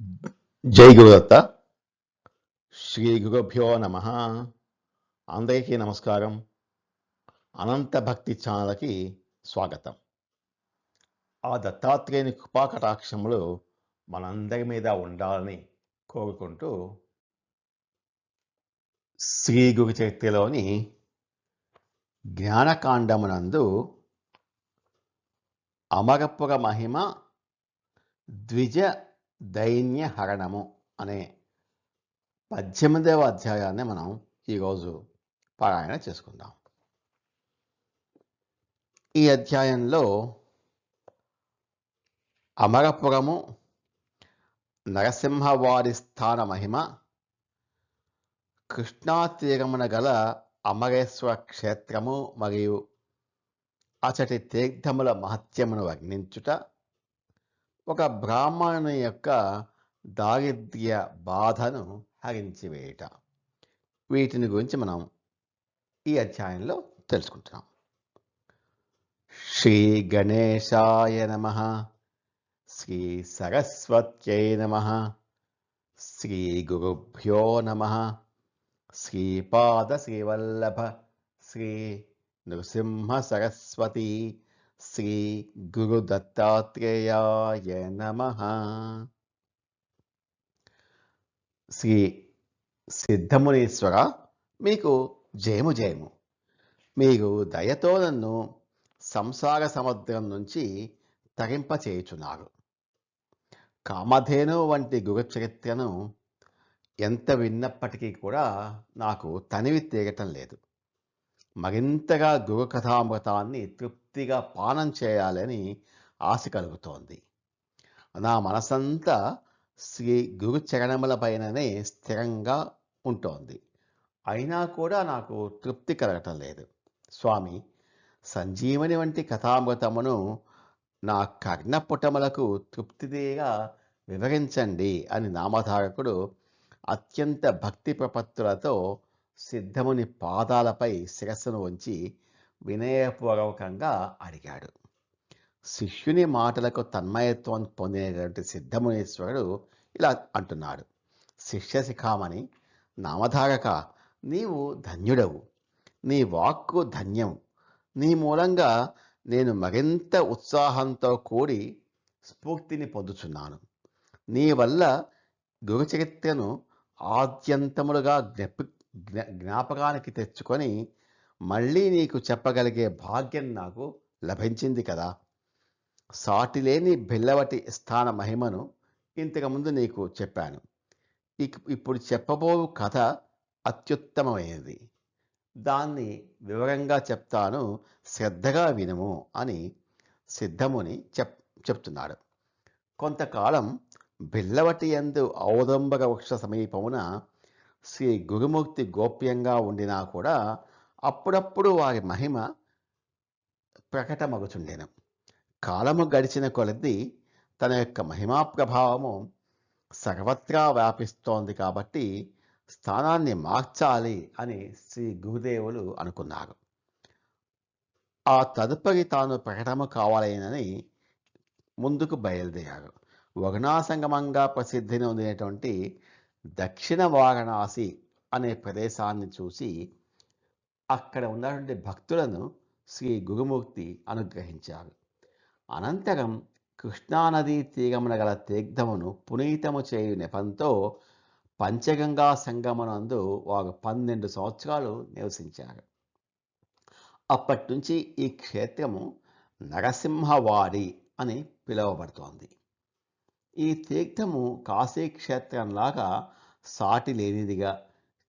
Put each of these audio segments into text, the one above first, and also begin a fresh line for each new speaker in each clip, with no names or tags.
జై గురుదత్త. శ్రీ గురుభ్యో నమ. అందరికీ నమస్కారం. అనంత భక్తి ఛానల్కి స్వాగతం. ఆ దత్తాత్రేయుని కృపాకటాక్షములు మనందరి మీద ఉండాలని కోరుకుంటూ శ్రీ గురు చరిత్రలోని జ్ఞానకాండమునందు అమరపుర మహిమ ద్విజ దైన్య హరణము అనే 18వ అధ్యాయాన్ని మనం ఈరోజు పారాయణ చేసుకుందాం. ఈ అధ్యాయంలో అమరపురము, నరసింహవారి స్థాన మహిమ, కృష్ణా తీరమున గల అమరేశ్వర క్షేత్రము మరియు అచటి తీర్థముల మహత్యమును వర్ణించుట, ఒక బ్రాహ్మణుని యొక్క దారిద్ర్య బాధను హరించివేయుట, వీటిని గురించి మనం ఈ అధ్యాయంలో తెలుసుకుంటున్నాం. శ్రీ గణేశాయ నమః. శ్రీ సరస్వత్యై నమః. శ్రీ గురుభ్యో నమః. శ్రీపాద శ్రీవల్లభ శ్రీ నృసింహ సరస్వతి శ్రీ గురు దత్తాత్రేయాయ నమః. శ్రీ సిద్ధమునీశ్వర, మీకు జయము జయము. మీరు దయతో నన్ను సంసార సముద్రం నుంచి తరింపచేయుచున్నారు. కామధేను వంటి గురు చరిత్రను ఎంత విన్నప్పటికీ కూడా నాకు తనివి తీరటం లేదు. మరింతగా గురు కథామృతాన్ని తృప్తిగా పానం చేయాలని ఆశ కలుగుతోంది. నా మనసంతా శ్రీ గురు చరణములపైననే స్థిరంగా ఉంటోంది. అయినా కూడా నాకు తృప్తి కలగటం లేదు. స్వామి, సంజీవని వంటి కథామృతమును నా కర్ణపుటములకు తృప్తిగా వివరించండి అని నామధారకుడు అత్యంత భక్తి ప్రపత్తులతో సిద్ధముని పాదాలపై శిరస్సును ఉంచి వినయపూర్వకంగా అడిగాడు. శిష్యుని మాటలకు తన్మయత్వం పొందినటువంటి సిద్ధమునీశ్వరుడు ఇలా అంటున్నాడు. శిష్య శిఖామణి, నామధారక, నీవు ధన్యుడవు. నీ వాక్కు ధన్యం. నీ మూలంగా నేను మరింత ఉత్సాహంతో కూడి స్ఫూర్తిని పొందుచున్నాను. నీ వల్ల గురు చరిత్రను ఆద్యంతములుగా జ్ఞాపకానికి తెచ్చుకొని మళ్ళీ నీకు చెప్పగలిగే భాగ్యం నాకు లభించింది కదా. సాటిలేని బిల్లవటి స్థాన మహిమను ఇంతకుముందు నీకు చెప్పాను. ఇప్పుడు చెప్పబోవు కథ అత్యుత్తమమైనది. దాన్ని వివరంగా చెప్తాను, శ్రద్ధగా వినుము అని సిద్ధముని చెప్తున్నాడు. కొంతకాలం బిల్లవటి యందు ఔదంబర వృక్ష సమీపమున శ్రీ గురుమూర్తి గోప్యంగా ఉండినా కూడా అప్పుడప్పుడు వారి మహిమ ప్రకటమగుచుండెను. కాలము గడిచిన కొలది తన యొక్క మహిమా ప్రభావము సర్వత్రా వ్యాపిస్తోంది కాబట్టి స్థానాన్ని మార్చాలి అని శ్రీ గురుదేవులు అనుకున్నారు. ఆ తదుపరి తాను ప్రకటన కావాలనని ముందుకు బయలుదేరారు. వరుణాసంగమంగా ప్రసిద్ధిని పొందినటువంటి దక్షిణ వారణాసి అనే ప్రదేశాన్ని చూసి అక్కడ ఉన్నటువంటి భక్తులను శ్రీ గురుమూర్తి అనుగ్రహించారు. అనంతరం కృష్ణానదీ తీరమున గల తీర్థమును పునీతము చేయు నెపంతో పంచగంగా సంగమనందు వారు 12 సంవత్సరాలు నివసించారు. అప్పటి నుంచి ఈ క్షేత్రము నరసింహవాడి అని పిలువబడుతోంది. ఈ తీర్థము కాశీక్షేత్రంలాగా సాటి లేనిదిగా,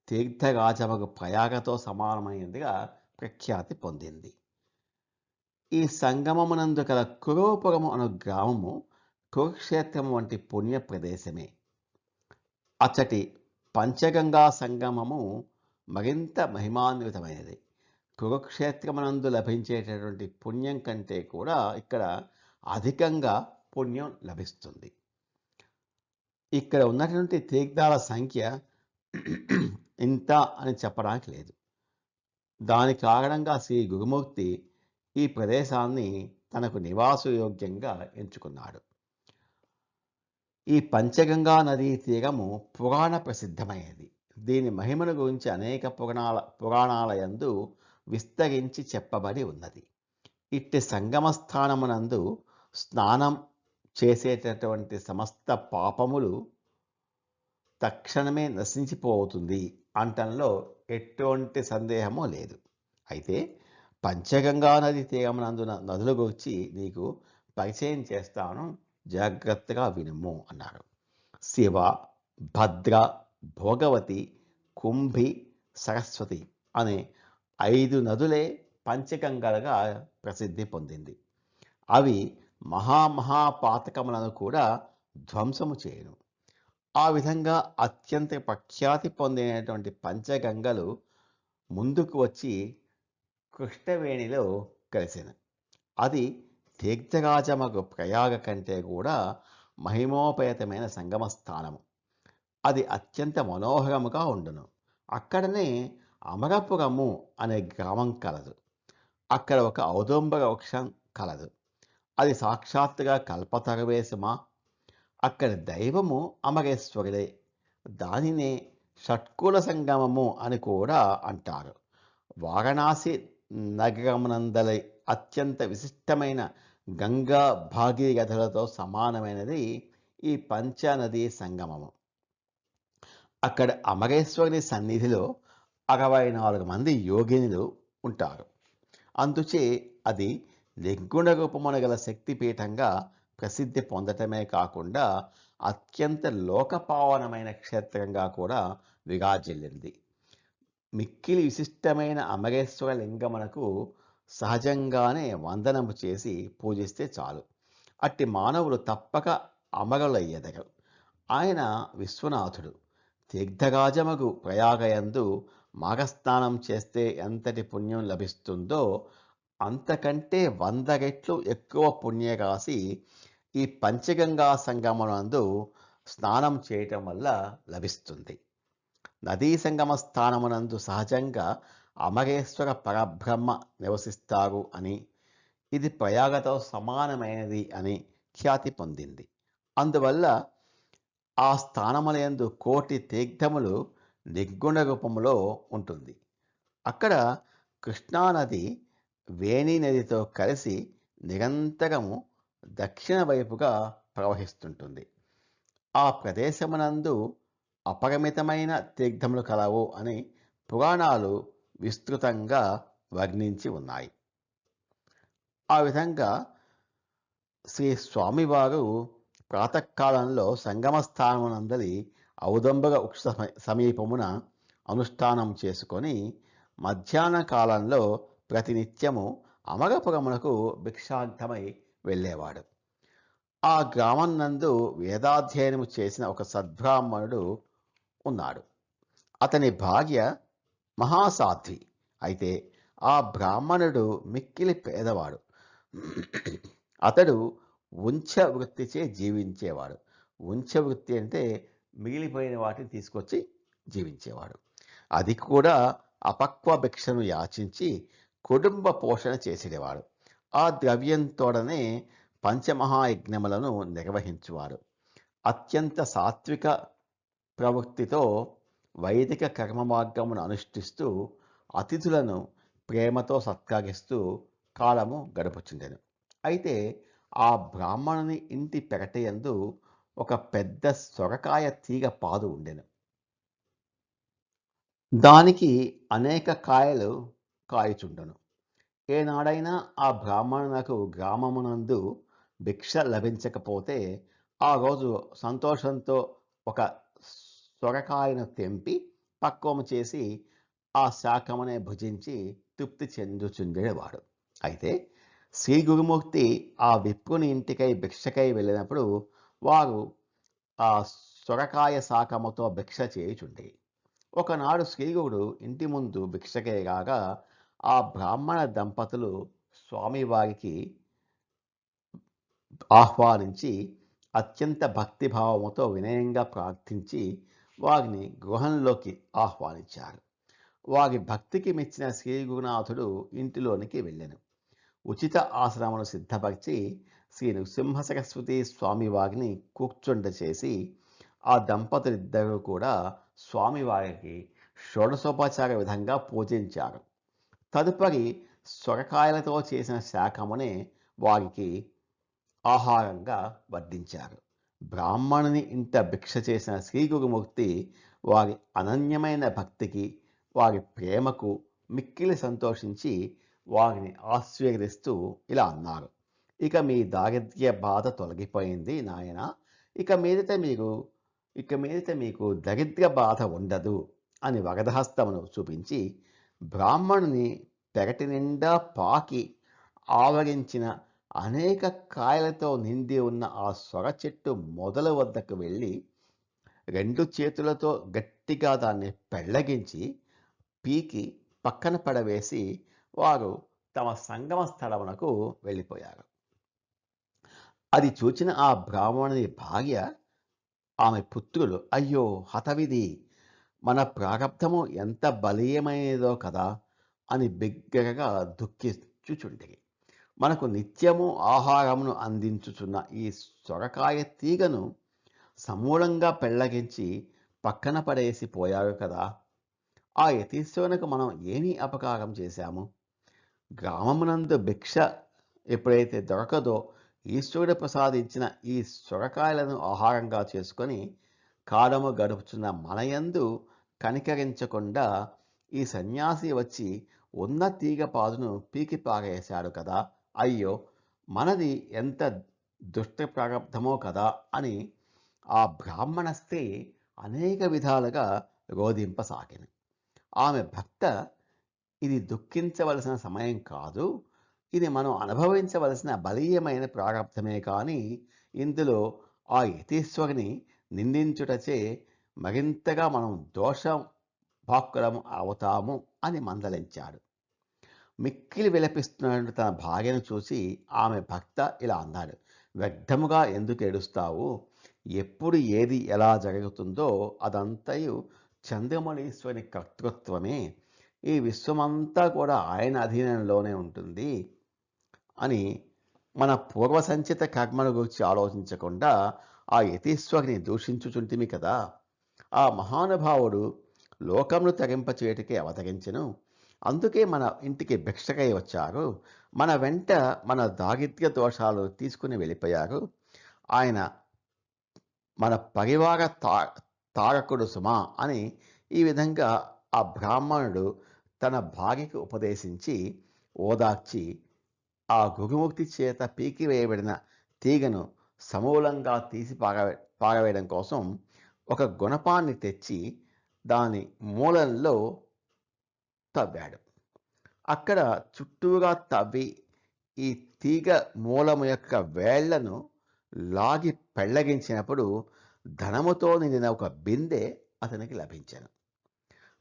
తీర్థరాజమగు ప్రయాగతో సమానమైనదిగా ప్రఖ్యాతి పొందింది. ఈ సంగమమునందు కల కురుపురము అను గ్రామము కురుక్షేత్రము వంటి పుణ్య ప్రదేశమే. అచ్చటి పంచగంగా సంగమము మరింత మహిమాన్వితమైనది. కురుక్షేత్రమునందు లభించేటటువంటి పుణ్యం కంటే కూడా ఇక్కడ అధికంగా పుణ్యం లభిస్తుంది. ఇక్కడ ఉన్నటువంటి తీర్థాల సంఖ్య ఇంత అని చెప్పడానికి లేదు. దాని కారణంగా శ్రీ గురుమూర్తి ఈ ప్రదేశాన్ని తనకు నివాసయోగ్యంగా ఎంచుకున్నాడు. ఈ పంచగంగా నదీ తీరము పురాణ ప్రసిద్ధమైనది. దీని మహిమను గురించి అనేక పురాణాలయందు విస్తరించి చెప్పబడి ఉన్నది. ఇట్టి సంగమ స్థానమునందు స్నానం చేసేటటువంటి సమస్త పాపములు తక్షణమే నశించిపోతుంది అంటంలో ఎటువంటి సందేహము లేదు. అయితే పంచగంగా నది తీరమునందున నదుల గురించి నీకు పరిచయం చేస్తాను, జాగ్రత్తగా వినుము అన్నారు. శివ, భద్ర, భోగవతి, కుంభి, సరస్వతి అనే 5 నదులే పంచగంగలుగా ప్రసిద్ధి పొందింది. అవి మహాపాతకములను కూడా ధ్వంసము చేయును. ఆ విధంగా అత్యంత ప్రఖ్యాతి పొందినటువంటి పంచగంగలు ముందుకు వచ్చి కృష్ణవేణిలో కలిసెను. అది తీర్థరాజమగు ప్రయాగ కంటే కూడా మహిమోపేతమైన సంగమ స్థానము. అది అత్యంత మనోహరముగా ఉండును. అక్కడనే అమరపురము అనే గ్రామం కలదు. అక్కడ ఒక ఔదుంబర వృక్షం కలదు. అది సాక్షాత్తుగా కల్పతరువేశమా. అక్కడి దైవము అమరేశ్వరుడే. దానినే షట్కుల సంగమము అని కూడా అంటారు. వారణాసి నగరమునందలి అత్యంత విశిష్టమైన గంగా భాగీరథులతో సమానమైనది ఈ పంచనదీ సంగమము. అక్కడ అమరేశ్వరుని సన్నిధిలో 64 మంది యోగినులు ఉంటారు. అందుచే అది నిర్గుణ రూపమున గల శక్తిపీఠంగా ప్రసిద్ధి పొందటమే కాకుండా అత్యంత లోకపావనమైన క్షేత్రంగా కూడా విరాజిల్లింది. మిక్కిలి విశిష్టమైన అమరేశ్వర లింగమునకు సహజంగానే వందనము చేసి పూజిస్తే చాలు. అట్టి మానవులు తప్పక అమరులయ్యెదరు. ఆయన విశ్వనాథుడు. తీర్థరాజమగు ప్రయాగయందు మాఘస్నానం చేస్తే ఎంతటి పుణ్యం లభిస్తుందో అంతకంటే 100 రెట్లు ఎక్కువ పుణ్యరాశి ఈ పంచగంగా సంగమనందు స్నానం చేయటం వల్ల లభిస్తుంది. నదీ సంగమ స్థానమునందు సహజంగా అమరేశ్వర పరబ్రహ్మ నివసిస్తారు అని, ఇది ప్రయాగతో సమానమైనది అని ఖ్యాతి పొందింది. అందువల్ల ఆ స్థానములందు కోటి తీర్థములు నిర్గుణ రూపములో ఉంటుంది. అక్కడ కృష్ణానది వేణి నదితో కలిసి నిరంతరము దక్షిణ వైపుగా ప్రవహిస్తుంటుంది. ఆ ప్రదేశమునందు అపరిమితమైన తీర్థములు కలవు అని పురాణాలు విస్తృతంగా వర్ణించి ఉన్నాయి. ఆ విధంగా శ్రీ స్వామివారు ప్రాతకాలంలో సంగమ స్థానమునందలి ఔదంబర వృక్ష సమీపమున అనుష్ఠానం చేసుకొని మధ్యాహ్న కాలంలో ప్రతినిత్యము అమరపురమునకు భిక్షార్థమై వెళ్ళేవాడు. ఆ గ్రామం నందు వేదాధ్యయనము చేసిన ఒక సద్బ్రాహ్మణుడు ఉన్నాడు. అతని భార్య మహాసాధ్వి. అయితే ఆ బ్రాహ్మణుడు మిక్కిలి పేదవాడు. అతడు ఉంచ వృత్తిచే జీవించేవాడు. ఉంచ వృత్తి అంటే మిగిలిపోయిన వాటిని తీసుకొచ్చి జీవించేవాడు. అది కూడా అపక్వ భిక్షను యాచించి కుటుంబ పోషణ చేసేవాడు. ఆ ద్రవ్యంతోడనే పంచమహాయజ్ఞములను నిర్వహించువాడు. అత్యంత సాత్విక ప్రవృత్తితో వైదిక కర్మ మార్గమును అనుష్ఠిస్తూ అతిథులను ప్రేమతో సత్కరిస్తూ కాలము గడుపుచుండెను. అయితే ఆ బ్రాహ్మణుని ఇంటి పెరటయందు ఒక పెద్ద సొరకాయ తీగ పాదు ఉండెను. దానికి అనేక కాయలు కాయచుండెను. ఏనాడైనా ఆ బ్రాహ్మణునకు గ్రామమునందు భిక్ష లభించకపోతే ఆ రోజు సంతోషంతో ఒక సొరకాయను తెంపి పక్వము చేసి ఆ శాఖమునే భుజించి తృప్తి చెందుచుండేవాడు. అయితే శ్రీ గురుమూర్తి ఆ విప్రుని ఇంటికై భిక్షకై వెళ్ళినప్పుడు వారు ఆ సొరకాయ శాఖముతో భిక్ష చేయుచుండే. ఒకనాడు శ్రీగురుడు ఇంటి ముందు భిక్షకై రాగా ఆ బ్రాహ్మణ దంపతులు స్వామివారికి ఆహ్వానించి అత్యంత భక్తిభావముతో వినయంగా ప్రార్థించి వారిని గృహంలోకి ఆహ్వానించారు. వారి భక్తికి మెచ్చిన శ్రీ గురునాథుడు ఇంటిలోనికి వెళ్ళెను. ఉచిత ఆసనమును సిద్ధపరిచి శ్రీ నృసింహ సరస్వతి స్వామివారిని కూర్చుండ చేసి ఆ దంపతులిద్దరూ కూడా స్వామివారికి షోడశోపచార విధంగా పూజించారు. తదుపరి సొరకాయలతో చేసిన శాకమునే వారికి ఆహారంగా వడ్డించారు. బ్రాహ్మణుని ఇంట భిక్ష చేసిన శ్రీ గురుమూర్తి వారి అనన్యమైన భక్తికి, వారి ప్రేమకు మిక్కిలి సంతోషించి వారిని ఆశీర్వదిస్తూ ఇలా అన్నారు: ఇక మీ దారిద్ర్య బాధ తొలగిపోయింది నాయన. ఇక మీదట మీకు దరిద్ర బాధ ఉండదు అని వరదహస్తమును చూపించి బ్రాహ్మణుని పెరటి నిండా పాకి ఆవరించిన అనేక కాయలతో నిండి ఉన్న ఆ సొర చెట్టు మొదల వద్దకు వెళ్ళి 2 చేతులతో గట్టిగా దాన్ని పెళ్ళగించి పీకి పక్కన పడవేసి వారు తమ సంగమ స్థలమునకు వెళ్ళిపోయారు. అది చూచిన ఆ బ్రాహ్మణుని భార్య, ఆమె పుత్రులు, అయ్యో హతవిధి, మన ప్రారబ్ధము ఎంత బలీయమైనదో కదా అని బిగ్గరగా దుఃఖించుచుండిరి. మనకు నిత్యము ఆహారమును అందించుచున్న ఈ సొరకాయ తీగను సమూలంగా పెళ్ళగించి పక్కన పడేసి పోయారు కదా. ఆ యతీశ్వరునికి మనం ఏమీ అపకారం చేశాము? గ్రామమునందు భిక్ష ఎప్పుడైతే దొరకదో ఈశ్వరుడు ప్రసాదించిన ఈ సొరకాయలను ఆహారంగా చేసుకొని కాలము గడుపుచున్న మనయందు కనికరించకుండా ఈ సన్యాసి వచ్చి ఉన్న తీగ పాదును పీకి పారేశాడు కదా. అయ్యో, మనది ఎంత దుష్ట ప్రారబ్ధమో కదా అని ఆ బ్రాహ్మణ స్త్రీ అనేక విధాలుగా రోధింపసాగింది. ఆమె భర్త, ఇది దుఃఖించవలసిన సమయం కాదు, ఇది మనం అనుభవించవలసిన బలీయమైన ప్రారబ్ధమే, కానీ ఇందులో ఆ యతీశ్వరుని నిందించుటచే మరింతగా మనం దోషం భాక్కులము అవుతాము అని మందలించాడు. మిక్కిలి విలపిస్తున్నట్టు తన భార్యను చూసి ఆమె భర్త ఇలా అన్నాడు: వ్యర్థముగా ఎందుకు ఏడుస్తావు? ఎప్పుడు ఏది ఎలా జరుగుతుందో అదంతయు చంద్రమౌళీశ్వరుని కర్తృత్వమే. ఈ విశ్వమంతా కూడా ఆయన అధీనంలోనే ఉంటుంది అని మన పూర్వసంచిత కర్మల గురించి ఆలోచించకుండా ఆ యతీశ్వరుని దూషించుచుంటిమి కదా. ఆ మహానుభావుడు లోకమును తరింపచేయటికే అవతరించెను. అందుకే మన ఇంటికి భిక్షకై వచ్చారు. మన వెంట మన దారిద్ర్య దోషాలు తీసుకుని వెళ్ళిపోయారు. ఆయన మన పరివార తారకుడు సుమా అని ఈ విధంగా ఆ బ్రాహ్మణుడు తన భార్యకి ఉపదేశించి ఓదార్చి ఆ గురుమూర్తి చేత పీకివేయబడిన తీగను సమూలంగా తీసి పారవేయడం కోసం ఒక గుణపాన్ని తెచ్చి దాని మూలంలో తవ్వాడు. అక్కడ చుట్టూగా తవ్వి ఈ తీగ మూలము యొక్క వేళ్లను లాగి పెళ్ళగించినప్పుడు ధనముతో నిండిన ఒక బిందె అతనికి లభించెను.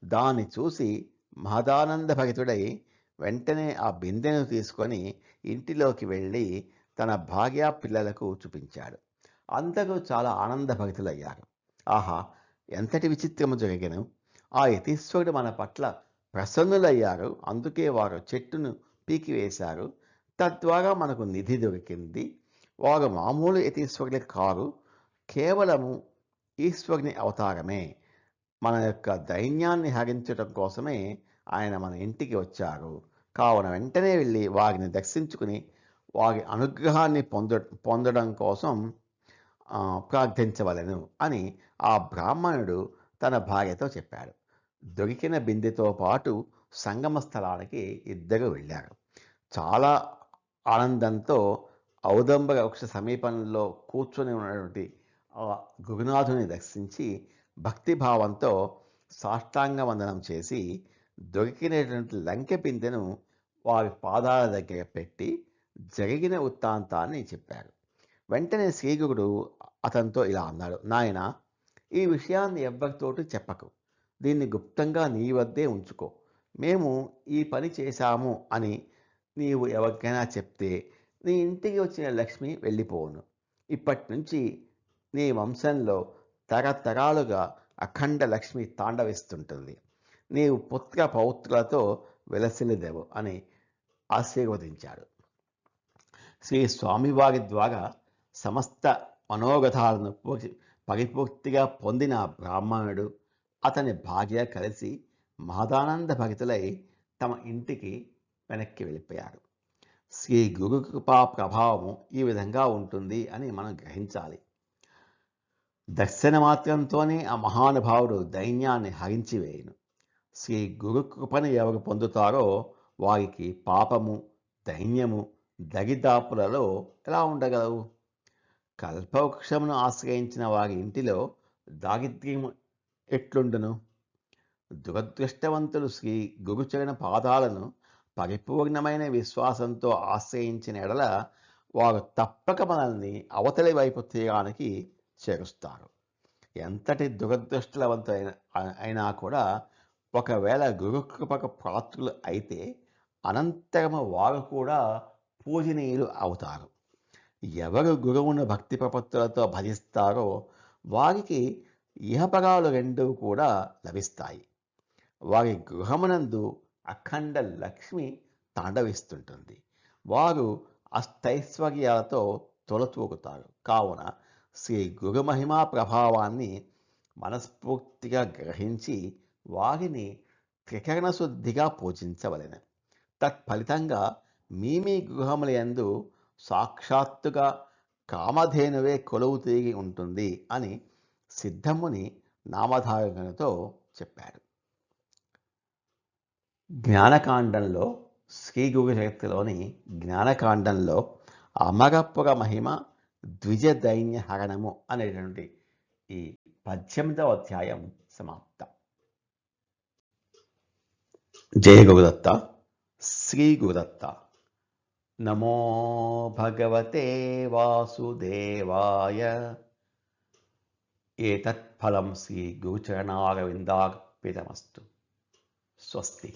దాన్ని చూసి మహదానంద భరితుడై వెంటనే ఆ బిందెను తీసుకొని ఇంటిలోకి వెళ్ళి తన భార్య పిల్లలకు చూపించాడు. అందరూ చాలా ఆనందభరితులయ్యారు. ఆహా, ఎంతటి విచిత్రము జరిగెను! ఆ యతీశ్వరుడు మన పట్ల ప్రసన్నులయ్యారు. అందుకే వారు చెట్టును పీకివేశారు. తద్వారా మనకు నిధి దొరికింది. వారు మామూలు యతీశ్వరులే కారు, కేవలము ఈశ్వరుని అవతారమే. మన యొక్క దైన్యాన్ని హరించడం కోసమే ఆయన మన ఇంటికి వచ్చారు. కావున వెంటనే వెళ్ళి వారిని దర్శించుకుని వారి అనుగ్రహాన్ని పొందడం కోసం ప్రార్థించవలెను అని ఆ బ్రాహ్మణుడు తన భార్యతో చెప్పాడు. దొరికిన బిందెతో పాటు సంగమ స్థలానికి ఇద్దరు వెళ్ళారు. చాలా ఆనందంతో ఔదంబర వృక్ష సమీపంలో కూర్చొని ఉన్నటువంటి ఆ గురునాథుని దర్శించి భక్తిభావంతో సాష్టాంగ వందనం చేసి దొరికినటువంటి లంకె బిందెను వారి పాదాల దగ్గర పెట్టి జరిగిన వృత్తాంతాన్ని చెప్పారు. వెంటనే శ్రీగురుడు అతనితో ఇలా అన్నాడు: నాయన, ఈ విషయాన్ని ఎవ్వరితోటి చెప్పకు. దీన్ని గుప్తంగా నీ వద్దే ఉంచుకో. మేము ఈ పని చేశాము అని నీవు ఎవరికైనా చెప్తే నీ ఇంటికి వచ్చిన లక్ష్మి వెళ్ళిపోవును. ఇప్పటి నుంచి నీ వంశంలో తరతరాలుగా అఖండ లక్ష్మి తాండవిస్తుంటుంది. నీవు పుత్ర పౌత్రులతో వెలసిల్లుదెవు అని ఆశీర్వదించాడు. శ్రీ స్వామివారి ద్వారా సమస్త మనోగతాలను పరిపూర్తిగా పొందిన ఆ బ్రాహ్మణుడు అతని భార్య కలిసి మహదానంద భరితులై తమ ఇంటికి వెనక్కి వెళ్ళిపోయారు. శ్రీ గురు కృపా ప్రభావము ఈ విధంగా ఉంటుంది అని మనం గ్రహించాలి. దర్శన మాత్రంతోనే ఆ మహానుభావుడు దైన్యాన్ని హరించివేయును. శ్రీ గురు కృపను ఎవరు పొందుతారో వారికి పాపము, దైన్యము, దరిదాపులలో ఎలా ఉండగలవు? కల్పవృక్షమును ఆశ్రయించిన వారి ఇంటిలో దారిద్ర్యము ఎట్లుండును? దురదృష్టవంతులు శ్రీ గురుచరణ పాదాలను పరిపూర్ణమైన విశ్వాసంతో ఆశ్రయించిన ఎడల వారు తప్పక మనల్ని అవతలి వైపు తీరానికి చేరుస్తారు. ఎంతటి దురదృష్టవంతులైన అయినా కూడా ఒకవేళ గురుకృపకు పాత్రులు అయితే అనంతరము వారు కూడా పూజనీయులు అవుతారు. ఎవరు గురువును భక్తి ప్రపత్తులతో భజిస్తారో వారికి ఇహపరాలు రెండూ కూడా లభిస్తాయి. వారి గృహమునందు అఖండ లక్ష్మి తాండవిస్తుంటుంది. వారు అష్టైశ్వర్యాలతో తొలతూగుతారు. కావున శ్రీ గురు మహిమా ప్రభావాన్ని మనస్ఫూర్తిగా గ్రహించి వారిని త్రికరణ శుద్ధిగా పూజించవలెను. తత్ఫలితంగా మీ గృహముల యందు సాక్షాత్తుగా కామధేనువే కొలువు తీరి ఉంటుంది అని సిద్ధముని నామధారణతో చెప్పాడు. జ్ఞానకాండంలో శ్రీ గురు చరిత్రలోని జ్ఞానకాండంలో అమరపుర మహిమ ద్విజ దైన్య హరణము అనేటువంటి ఈ 18వ అధ్యాయం సమాప్తం. జయ గురుదత్త. శ్రీ గురుదత్త. నమో భగవతే వాసుదేవాయ. ఏతత్ ఫలం శ్రీ గురుచరణారవిందార్పితమస్తు. స్వస్తి.